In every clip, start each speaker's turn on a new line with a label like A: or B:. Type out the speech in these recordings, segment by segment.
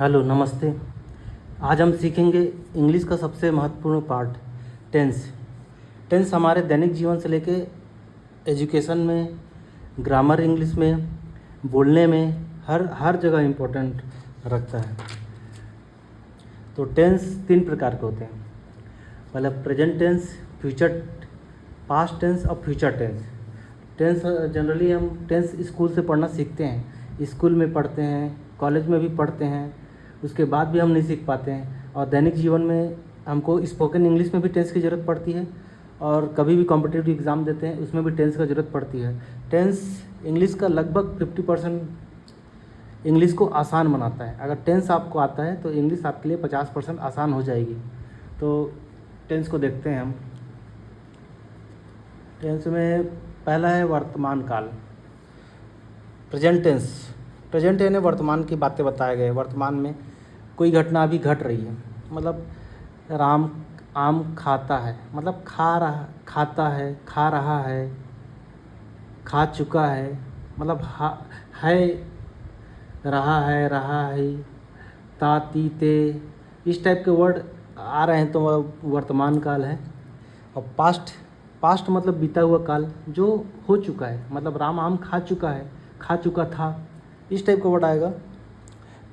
A: Hello, नमस्ते। आज हम सीखेंगे इंग्लिश का सबसे महत्वपूर्ण पार्ट, टेंस। टेंस हमारे दैनिक जीवन से लेके एजुकेशन में, ग्रामर इंग्लिश में, बोलने में, हर जगह इम्पोर्टेंट रखता है। तो टेंस 3 प्रकार के होते हैं। पहला present tense, future, past tense और फ्यूचर टेंस। टेंस जनरली हम टेंस स्कूल से पढ़ना सीखते हैं, स्कूल में पढ़ते हैं, कॉलेज में भी पढ़ते हैं, उसके बाद भी हम नहीं सीख पाते हैं। और दैनिक जीवन में हमको स्पोकन इंग्लिश में भी टेंस की ज़रूरत पड़ती है, और कभी भी कॉम्पिटिटिव एग्ज़ाम देते हैं उसमें भी टेंस का ज़रूरत पड़ती है। टेंस इंग्लिश का लगभग 50% इंग्लिश को आसान बनाता है। अगर टेंस आपको आता है तो इंग्लिश आपके लिए 50% आसान हो जाएगी। तो टेंस को देखते हैं हम। टेंस में पहला है वर्तमान काल, प्रेजेंट टेंस। प्रेजेंट यानी वर्तमान की बातें बताए गए, वर्तमान में कोई घटना अभी घट रही है। मतलब राम आम खाता है, मतलब खाता है, खा रहा है, खा चुका है, मतलब है, रहा है, ता ती ते, इस टाइप के वर्ड आ रहे हैं तो वह वर्तमान काल है। और पास्ट मतलब बीता हुआ काल, जो हो चुका है। मतलब राम आम खा चुका है, खा चुका था, इस टाइप का वर्ड आएगा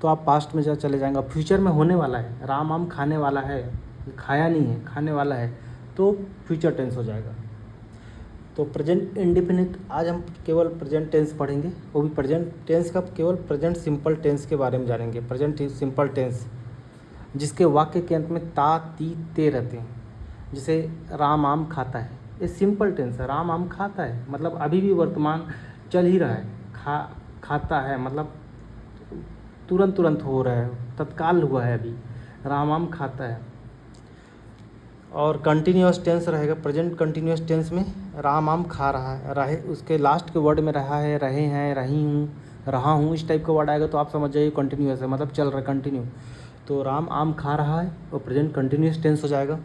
A: तो आप पास्ट में चले जाएंगे। फ्यूचर में होने वाला है, राम आम खाने वाला है, खाया नहीं है, खाने वाला है, तो फ्यूचर टेंस हो जाएगा। तो प्रेजेंट इंडेफिनिट, आज हम केवल प्रेजेंट टेंस पढ़ेंगे, वो भी प्रेजेंट टेंस का केवल प्रेजेंट सिंपल टेंस के बारे में जानेंगे। प्रेजेंट सिंपल टेंस जिसके वाक्य के अंत में ता ती ते रहते हैं। जैसे राम आम खाता है, ये सिंपल टेंस है। राम आम खाता है मतलब अभी भी वर्तमान चल ही रहा है। खाता है मतलब तुरंत हो रहा है, तत्काल हुआ है अभी। राम आम खाता है। और कंटिन्यूअस टेंस रहेगा प्रेजेंट कंटिन्यूअस टेंस में। राम आम खा रहा है, रहे उसके लास्ट के वर्ड में रहा है, रहे हैं, रही हूँ, रहा हूँ, इस टाइप का वर्ड आएगा तो आप समझ जाइए कंटिन्यूअस है, मतलब चल रहा है, कंटिन्यू। तो राम आम खा रहा है और प्रेजेंट कंटिन्यूअस टेंस हो जाएगा।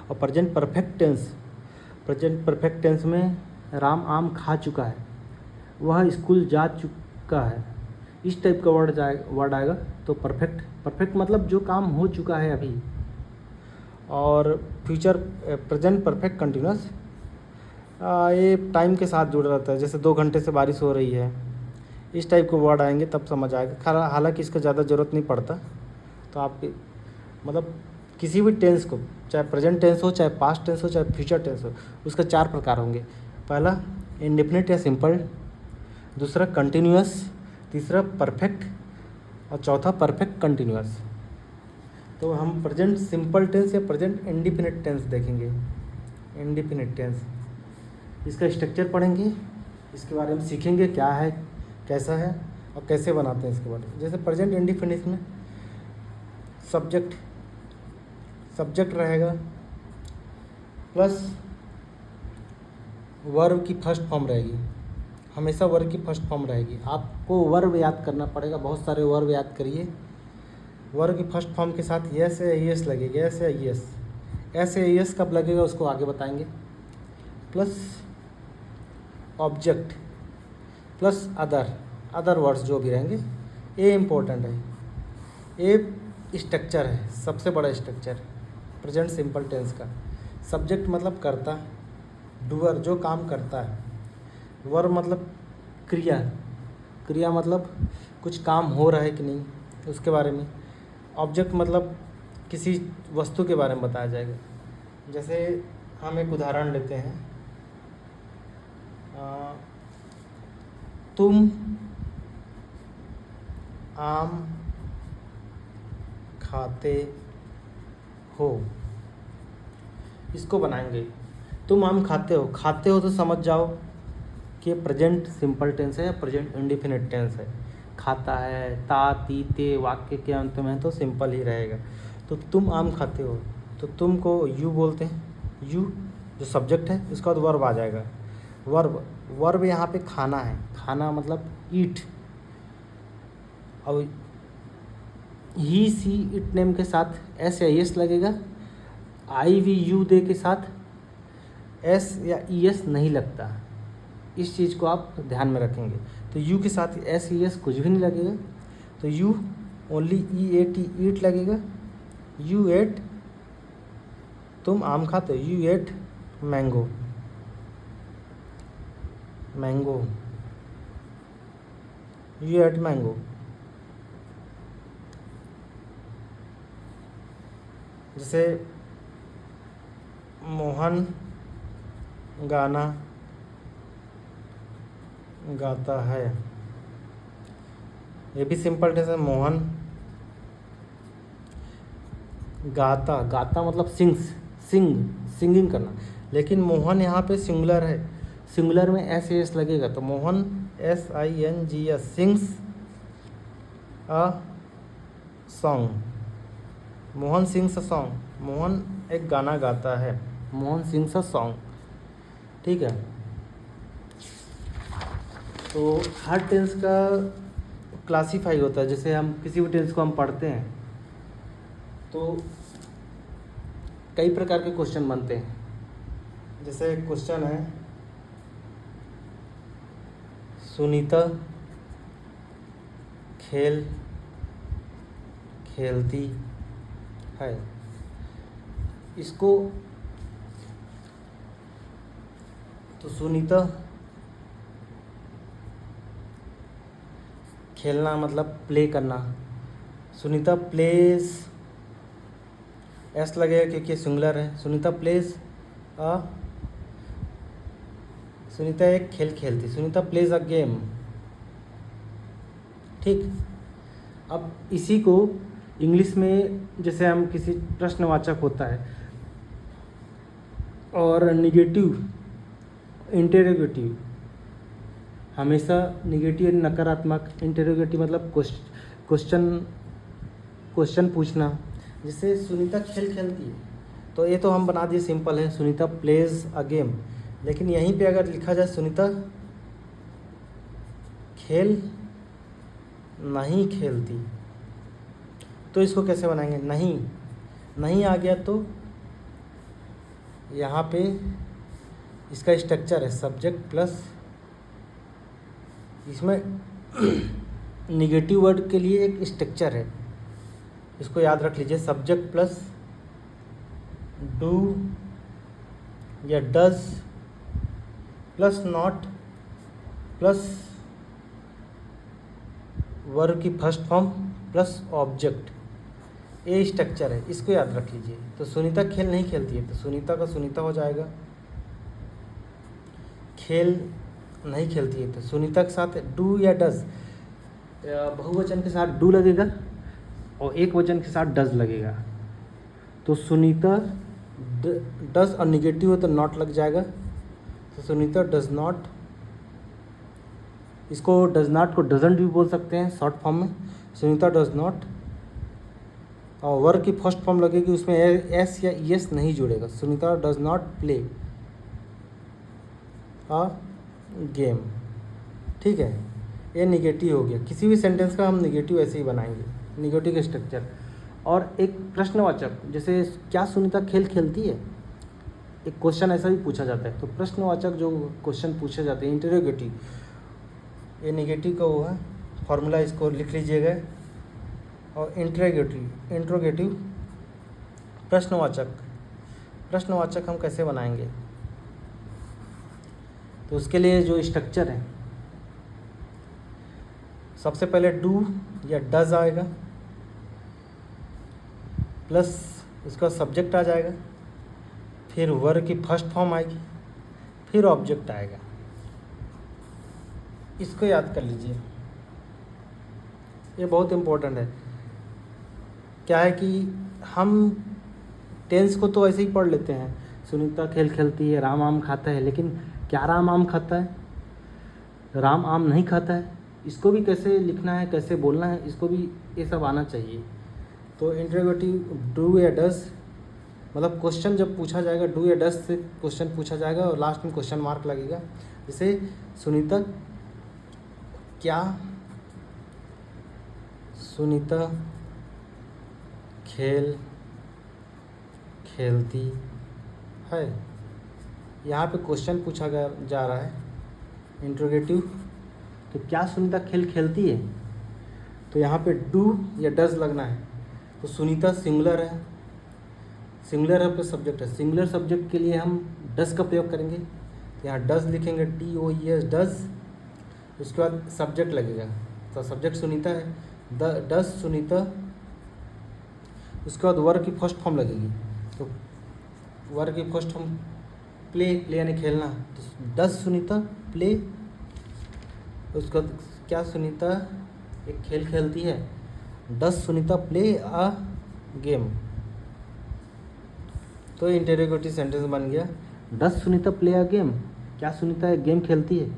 A: और प्रेजेंट परफेक्ट टेंस में राम आम खा चुका है, वह स्कूल जा चुका है, इस टाइप का वर्ड आएगा तो परफेक्ट मतलब जो काम हो चुका है अभी। और फ्यूचर प्रेजेंट परफेक्ट कंटिन्यूअस, ये टाइम के साथ जुड़ा रहता है। जैसे 2 घंटे से बारिश हो रही है, इस टाइप के वर्ड आएंगे तब समझ आएगा। हालांकि इसका ज़्यादा ज़रूरत नहीं पड़ता। तो आप मतलब किसी भी टेंस को, चाहे प्रेजेंट टेंस हो, चाहे पास्ट टेंस हो, चाहे फ्यूचर टेंस हो, उसका 4 प्रकार होंगे। पहला इंडेफिनिट या सिंपल, दूसरा कंटिन्यूअस, तीसरा परफेक्ट और चौथा परफेक्ट कंटिन्यूअस। तो हम प्रेजेंट सिंपल टेंस या प्रेजेंट इंडेफिनिट टेंस देखेंगे। इंडेफिनिट टेंस, इसका स्ट्रक्चर पढ़ेंगे, इसके बारे में सीखेंगे क्या है, कैसा है और कैसे बनाते हैं इसके बारे में। जैसे प्रेजेंट इंडेफिनिट में सब्जेक्ट रहेगा प्लस वर्ब की फर्स्ट फॉर्म रहेगी। हमेशा वर्ब की फर्स्ट फॉर्म रहेगी। आपको वर्ब याद करना पड़ेगा, बहुत सारे वर्ब याद करिए। वर्ब की फर्स्ट फॉर्म के साथ यस या यस लगेगा, यस या यस। एस या यस कब लगेगा उसको आगे बताएंगे। Plus object plus other words जो भी रहेंगे। ये इम्पोर्टेंट है, ये स्ट्रक्चर है, सबसे बड़ा स्ट्रक्चर प्रेजेंट सिंपल टेंस का। सब्जेक्ट मतलब कर्ता, डूअर जो काम करता है। वर्ब मतलब क्रिया मतलब कुछ काम हो रहा है कि नहीं, उसके बारे में। ऑब्जेक्ट मतलब किसी वस्तु के बारे में बताया जाएगा। जैसे हम एक उदाहरण लेते हैं, तुम आम खाते हो, इसको बनाएंगे। तुम आम खाते हो तो समझ जाओ कि प्रेजेंट सिंपल टेंस है या प्रेजेंट इंडेफिनिट टेंस है। खाता है, ता ती ते वाक्य के अंत में तो सिंपल ही रहेगा। तो तुम आम खाते हो, तो तुम को यू बोलते हैं। यू जो सब्जेक्ट है, उसके बाद वर्ब आ जाएगा। वर्ब यहाँ पे खाना है, खाना मतलब ईट। और ही सी इट नेम के साथ एस या एस लगेगा। आई वी यू दे के साथ एस या ई एस नहीं लगता। इस चीज़ को आप ध्यान में रखेंगे। तो यू के साथ एस ई एस कुछ भी नहीं लगेगा। तो यू ओनली EAT ईट लगेगा। यू एट, तुम आम खाते हो, you ate mango, mango, you ate mango. जैसे मोहन गाना गाता है, ये भी सिंपल टेंस है। मोहन गाता, गाता मतलब सिंगिंग करना, लेकिन मोहन यहाँ पे सिंगुलर है, सिंगुलर में एस लगेगा, तो Mohan SINGS sings a song, Mohan sings a song, Mohan एक गाना गाता है, मोहन सिंग्स अ सॉन्ग। ठीक है, तो हर टेंस का क्लासीफाई होता है। जैसे हम किसी भी टेंस को हम पढ़ते हैं तो कई प्रकार के क्वेश्चन बनते हैं। जैसे एक क्वेश्चन है, सुनीता खेल खेलती है, इसको तो सुनीता खेलना मतलब प्ले करना, सुनीता प्लेज, एस लगेगा क्योंकि सिंगुलर है। सुनीता प्लेज अ, सुनीता एक खेल खेलती, सुनीता प्लेज अ गेम। ठीक, अब इसी को इंग्लिश में जैसे हम किसी प्रश्नवाचक होता है और निगेटिव, इंटेरोगेटिव, हमेशा निगेटिव नकारात्मक, इंटेरोगेटिव मतलब क्वेश्चन पूछना। जैसे सुनीता खेल खेलती है, तो ये तो हम बना दिए सिंपल है, सुनीता प्लेज अ गेम। लेकिन यहीं पे अगर लिखा जाए सुनीता खेल नहीं खेलती, तो इसको कैसे बनाएंगे? नहीं आ गया तो यहाँ पे इसका स्ट्रक्चर है सब्जेक्ट प्लस, इसमें निगेटिव वर्ड के लिए एक स्ट्रक्चर है, इसको याद रख लीजिए। सब्जेक्ट प्लस डू या does plus not plus verb की फर्स्ट फॉर्म प्लस ऑब्जेक्ट, ये स्ट्रक्चर है, इसको याद रख लीजिए। तो सुनीता खेल नहीं खेलती है, तो सुनीता का सुनीता हो जाएगा। खेल नहीं खेलती है, तो सुनीता के साथ डू या डज, बहुवचन के साथ डू लगेगा और एक वचन के साथ डज लगेगा। तो सुनीता डज और निगेटिव है तो नॉट लग जाएगा, तो सुनीता डज नॉट, इसको डज नॉट को डजंट भी बोल सकते हैं शॉर्ट फॉर्म में। सुनीता डज नॉट, और वर्ब की फर्स्ट फॉर्म लगेगी, उसमें एस या एस नहीं जुड़ेगा। Sunita does not play a game. ठीक है, ये निगेटिव हो गया। किसी भी सेंटेंस का हम निगेटिव ऐसे ही बनाएंगे, निगेटिव का स्ट्रक्चर। और एक प्रश्नवाचक, जैसे क्या सुनीता खेल खेलती है, एक क्वेश्चन ऐसा भी पूछा जाता है। तो प्रश्नवाचक जो क्वेश्चन पूछे जाते हैं, इंटरोगेटिव, ये निगेटिव का वो है फॉर्मूला, इसको लिख लीजिएगा। और इंट्रोगेटिव प्रश्नवाचक हम कैसे बनाएंगे? तो उसके लिए जो स्ट्रक्चर है, सबसे पहले डू या डज आएगा, प्लस उसका सब्जेक्ट आ जाएगा, फिर वर्ब की फर्स्ट फॉर्म आएगी, फिर ऑब्जेक्ट आएगा। इसको याद कर लीजिए, ये बहुत इम्पोर्टेंट है। क्या है कि हम टेंस को तो ऐसे ही पढ़ लेते हैं, सुनीता खेल खेलती है, राम आम खाता है, लेकिन क्या राम आम खाता है? राम आम नहीं खाता है। इसको भी कैसे लिखना है, कैसे बोलना है, इसको भी ये सब आना चाहिए। तो इंटरोगेटिव डू या डज, मतलब क्वेश्चन जब पूछा जाएगा डू या डज से क्वेश्चन पूछा जाएगा और लास्ट में क्वेश्चन मार्क लगेगा। जैसे सुनीता खेल खेलती है, यहाँ पे क्वेश्चन पूछा जा रहा है इंट्रोगेटिव। तो क्या सुनीता खेल खेलती है? तो यहाँ पे डू या डज लगना है। तो सुनीता सिंगुलर है, सिंगुलर है प्लस सब्जेक्ट है। सिंगुलर सब्जेक्ट के लिए हम डज का प्रयोग करेंगे। तो यहाँ डज लिखेंगे, DOES डज। उसके बाद सब्जेक्ट लगेगा, तो सब्जेक्ट सुनीता है, डज सुनीता। उसके बाद वर्ब की फर्स्ट फॉर्म लगेगी। तो वर्ब की फर्स्ट फॉर्म प्ले, प्ले यानी खेलना। तो डज सुनीता प्ले। उसके बाद क्या सुनीता एक खेल खेलती है, does Sunita play a game. तो इंटरोगेटिव सेंटेंस बन गया, does Sunita play a game. क्या सुनीता एक गेम खेलती है?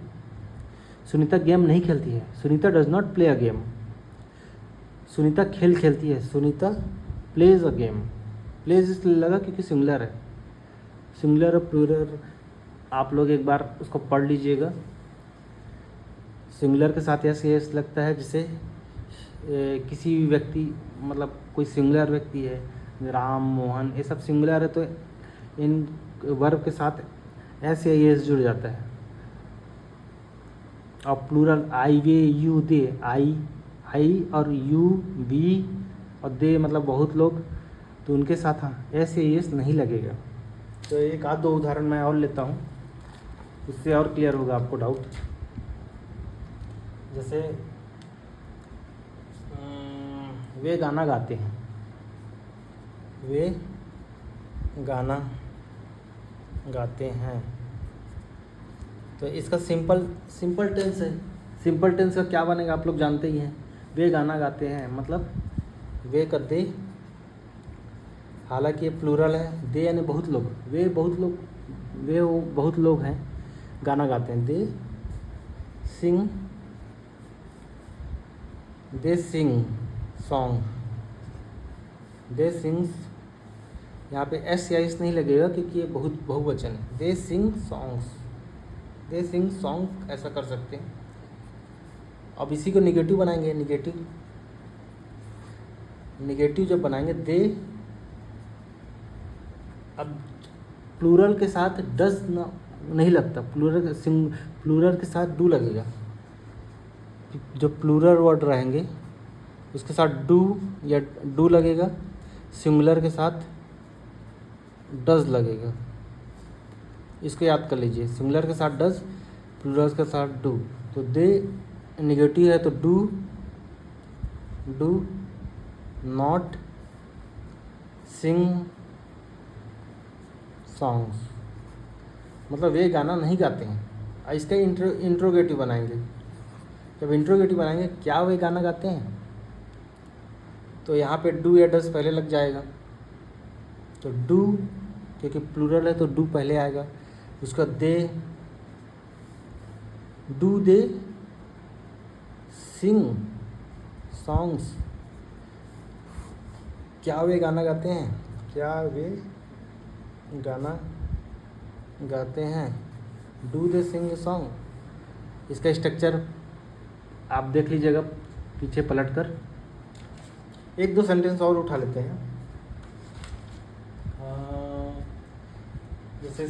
A: सुनीता गेम नहीं खेलती है, Sunita does not play a game. Sunita खेल खेलती है, Sunita plays a game. Plays इसलिए लगा क्योंकि सिंगुलर है। सिंगुलर और प्लूरल आप लोग एक बार उसको पढ़ लीजिएगा। सिंगुलर के साथ ऐसे एस लगता है जैसे किसी भी व्यक्ति, मतलब कोई सिंगुलर व्यक्ति है, राम, मोहन, ये सब सिंगुलर है, तो इन वर्ब के साथ एस या एस जुड़ जाता है। और प्लूरल आई, वे, यू, दे, आई और यू, वी और दे मतलब बहुत लोग, तो उनके साथ हाँ एस या एस नहीं लगेगा। तो एक आध दो उदाहरण मैं और लेता हूँ, उससे और क्लियर होगा आपको डाउट। जैसे वे गाना गाते हैं, वे गाना गाते हैं, तो इसका सिंपल टेंस है। सिंपल टेंस का क्या बनेगा आप लोग जानते ही हैं। वे गाना गाते हैं मतलब वे का दे, हालांकि ये प्लूरल है, दे यानी बहुत लोग, वे बहुत लोग, वे वो बहुत लोग हैं गाना गाते हैं। दे सिंग सॉन्ग, दे सिंग्स। यहाँ पे एस या एस नहीं लगेगा क्योंकि ये बहुत बहुवचन है। दे सिंग सॉन्ग्स, दे सिंग सॉन्ग ऐसा कर सकते हैं। अब इसी को निगेटिव बनाएंगे, निगेटिव जब बनाएंगे दे, अब प्लूरल के साथ डज नहीं लगता, प्लूरल के साथ डू लगेगा। जो प्लूरल वर्ड रहेंगे उसके साथ डू या डू लगेगा, सिंगुलर के साथ डज लगेगा। इसको याद कर लीजिए, सिंगुलर के साथ डज, प्लूरल के साथ डू। तो दे निगेटिव है तो डू नॉट सिंग सॉन्ग्स, मतलब वे गाना नहीं गाते हैं। इसका इंट्रोगेटिव बनाएंगे। जब इंट्रोगेटिव बनाएंगे, क्या वे गाना गाते हैं, तो यहाँ पे डू या डज पहले लग जाएगा। तो डू क्योंकि प्लूरल है तो डू पहले आएगा। उसका दे सिंग सॉन्ग्स, क्या वे गाना गाते हैं, क्या वे गाना गाते हैं, डू दे सिंग सॉन्ग। इसका स्ट्रक्चर आप देख लीजिएगा पीछे पलट कर। एक दो सेंटेंस और उठा लेते हैं। जैसे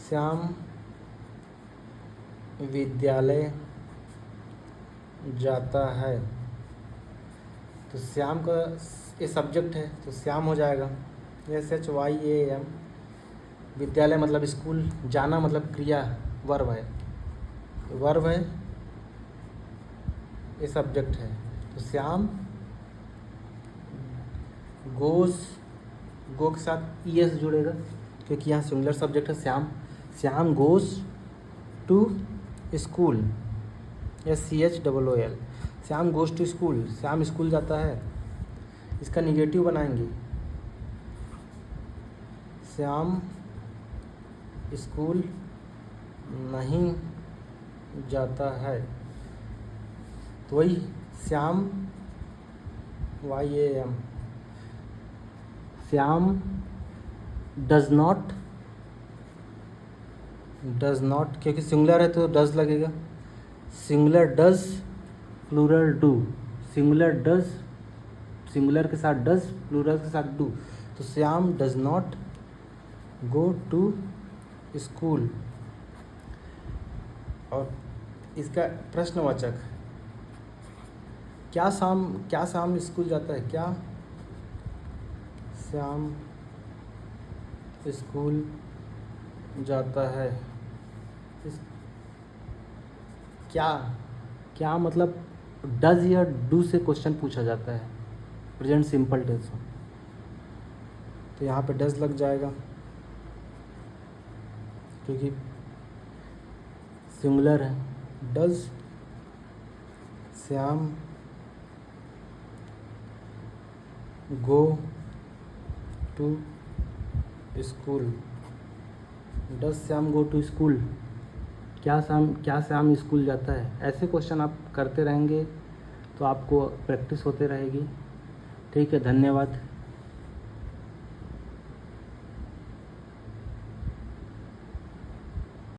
A: श्याम विद्यालय जाता है, तो श्याम का ये सब्जेक्ट है तो श्याम हो जाएगा, SHYAM। विद्यालय मतलब स्कूल, जाना मतलब क्रिया, वर्ब है, ये सब्जेक्ट है। तो श्याम गो के साथ ES जुड़ेगा क्योंकि यहाँ सिंगुलर सब्जेक्ट है Shyam goes to school, SCHOOL। Shyam goes to school, Shyam school जाता है। इसका निगेटिव बनाएंगे, श्याम स्कूल नहीं जाता है, तो वही Shyam YAM। Shyam does not क्योंकि सिंगुलर है तो डज लगेगा। Singular does, plural do, singular के साथ डज, प्लूरल के साथ डू। तो Shyam does not go to school. और इसका प्रश्नवाचक, क्या श्याम स्कूल जाता है? क्या श्याम स्कूल जाता है? इस क्या मतलब डज या डू से क्वेश्चन पूछा जाता है, प्रेजेंट सिंपल टेंस में, तो यहाँ पे डज लग जाएगा क्योंकि सिंगुलर है। Does Shyam go to school? Does Shyam go to school? क्या श्याम स्कूल जाता है? ऐसे क्वेश्चन आप करते रहेंगे तो आपको प्रैक्टिस होते रहेगी। ठीक है, धन्यवाद।